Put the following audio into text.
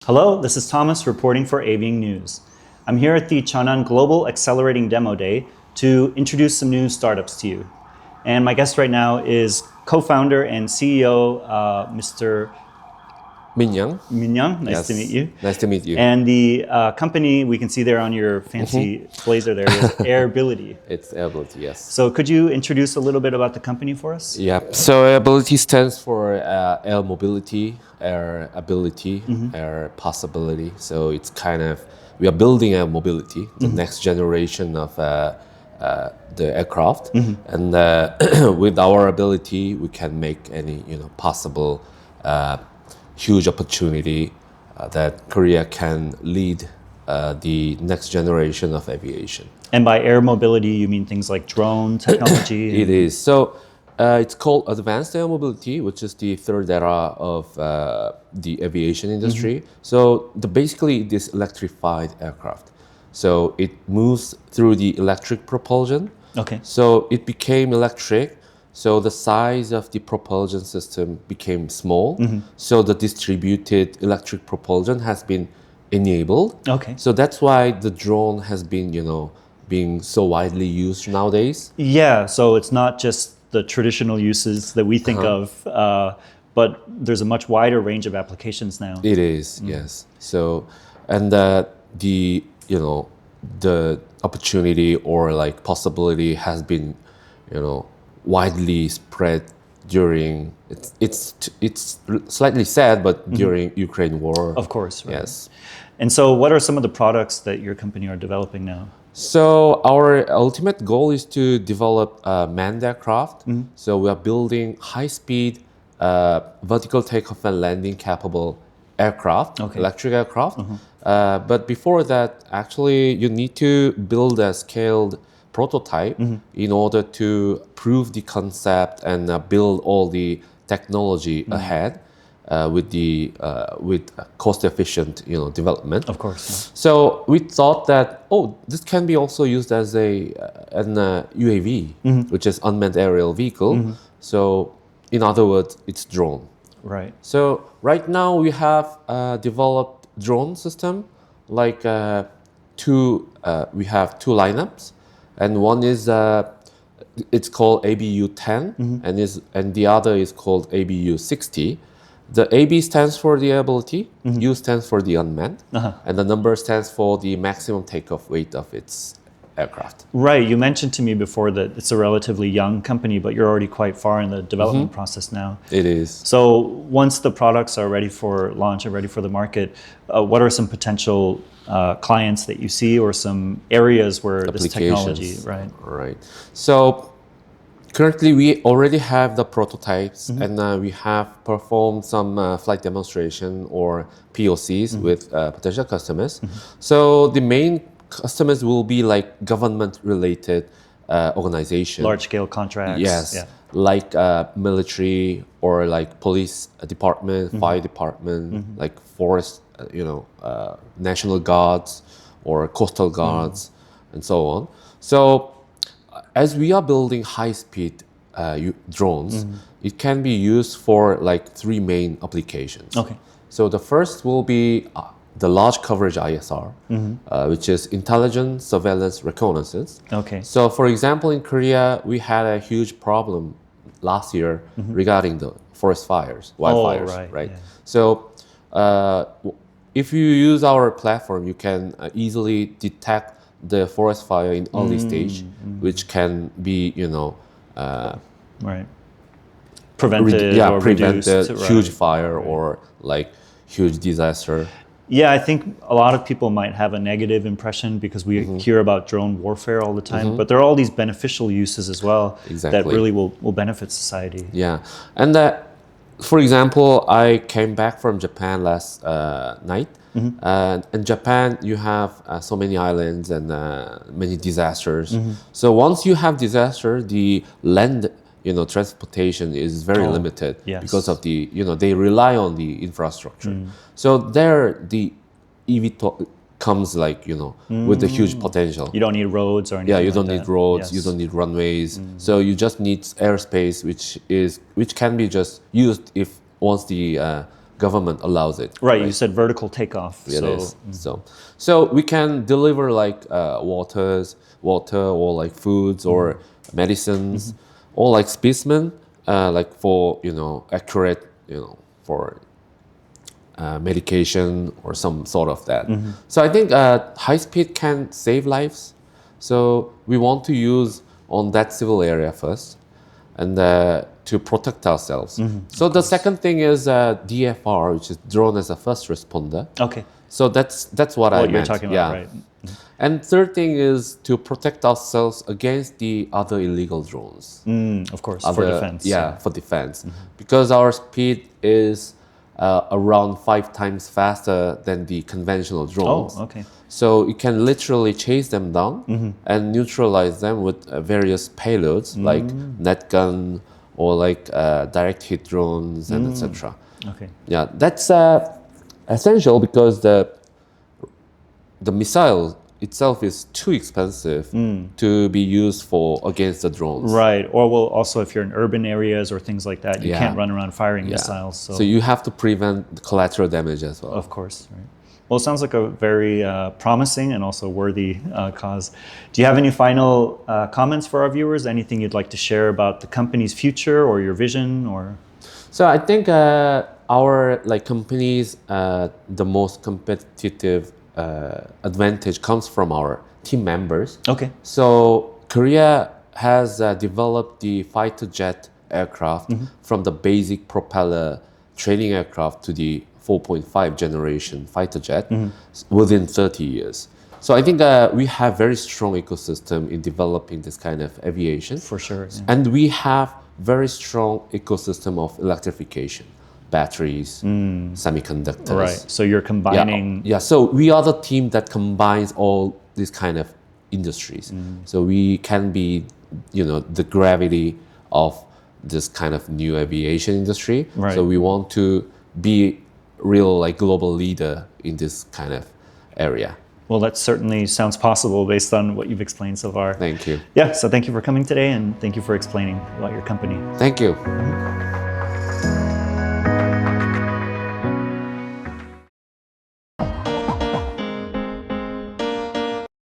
Hello, this is Thomas reporting for AVING News. I'm here at the Cheonan Global Accelerating Demo Day to introduce some new startups to you. And my guest right now is co-founder and CEO, Mr. Min Young. Min Young. Nice Yes. to meet you. Nice to meet you. And the company we can see there on your fancy blazer there is Airbility. It's Airbility, yes. So could you introduce a little bit about the company for us? Yeah. So Airbility stands for air mobility, air ability, air possibility. So it's kind of, we are building air mobility, the next generation of the aircraft. And with our ability, we can make any possible huge opportunity that Korea can lead the next generation of aviation. And by air mobility, you mean things like drone technology? It is. So it's called advanced air mobility, which is the third era of the aviation industry. So basically this electrified aircraft. So it moves through the electric propulsion. Okay. So it became electric. So the size of the propulsion system became small. So the distributed electric propulsion has been enabled. Okay. So that's why the drone has been, being so widely used nowadays. Yeah, so it's not just the traditional uses that we think of, but there's a much wider range of applications now. It is, yes. So, and the opportunity or like possibility has been, widely spread during, it's slightly sad, but during Ukraine war. Of course, right. Yes. And so what are some of the products that your company are developing now? So our ultimate goal is to develop manned aircraft. So we are building high-speed vertical takeoff and landing capable aircraft, electric aircraft. But before that, actually, you need to build a scaled prototype in order to prove the concept and build all the technology ahead with cost-efficient, development. Of course. Yeah. So we thought that this can be also used as an UAV, which is unmanned aerial vehicle. So in other words, it's drone. Right. So right now we have developed drone system like we have two lineups, and one is it's called ABU-10, and the other is called ABU-60. The AB stands for the ability, U stands for the unmanned, and the number stands for the maximum takeoff weight of its aircraft. Right. You mentioned to me before that it's a relatively young company, but you're already quite far in the development process now. It is. So once the products are ready for launch and ready for the market, what are some potential clients that you see or some areas where this technology, right? Right. So currently, we already have the prototypes, and we have performed some flight demonstration or POCs with potential customers. So the main customers will be like government-related organizations. Large-scale contracts. Yes, like military or like police department, fire department, like forest, National Guards or coastal guards, and so on. So as we are building high-speed drones, it can be used for like three main applications. Okay. So the first will be the large coverage ISR, which is intelligence, surveillance, reconnaissance. Okay. So for example, in Korea, we had a huge problem last year regarding the forest fires, wildfires, right? Yeah. So if you use our platform, you can easily detect the forest fire in early stage, which can be, right, prevented or reduced, huge fire or like huge disaster. Yeah, I think a lot of people might have a negative impression because we hear about drone warfare all the time, but there are all these beneficial uses as well that really will benefit society. Yeah, and for example, I came back from Japan last night. And in Japan, you have so many islands and many disasters. So once you have disaster, the land, transportation is very limited because of the, they rely on the infrastructure. So there, the eVTOL comes like, with a huge potential. You don't need roads or anything. Yeah, you don't need roads, you don't need runways. So you just need airspace, which can be just used if once the government allows it. Right. You said vertical takeoff. It is. So we can deliver like water or like foods or medicines or like specimen like for accurate for medication or some sort of that. So I think high speed can save lives. So we want to use on that civil area first, and to protect ourselves. So the second thing is DFR, which is drone as a first responder. Okay. So that's what I meant. You're talking about, right? And third thing is to protect ourselves against the other illegal drones. Of course, for defense. Yeah, for defense. Because our speed is around 5 times faster than the conventional drones. Oh, okay. So you can literally chase them down and neutralize them with various payloads like net gun or like direct hit drones and etc. Okay. Yeah, that's essential because the missile itself is too expensive to be used for against the drones. Right. Or well, also if you're in urban areas or things like that, you can't run around firing missiles. So you have to prevent collateral damage as well. Of course. Right. Well, it sounds like a very promising and also worthy cause. Do you have any final comments for our viewers? Anything you'd like to share about the company's future or your vision? Or so I think our like company's the most competitive advantage comes from our team members. Okay. So Korea has developed the fighter jet aircraft from the basic propeller training aircraft to the 4.5 generation fighter jet within 30 years. So I think we have very strong ecosystem in developing this kind of aviation. For sure. Yeah. And we have very strong ecosystem of electrification, batteries, semiconductors. Right. So you're combining. Yeah. So we are the team that combines all these kind of industries. So we can be, the gravity of this kind of new aviation industry. Right. So we want to be real like global leader in this kind of area. Well, that certainly sounds possible based on what you've explained so far. Thank you. Yeah. So thank you for coming today and thank you for explaining about your company. Thank you.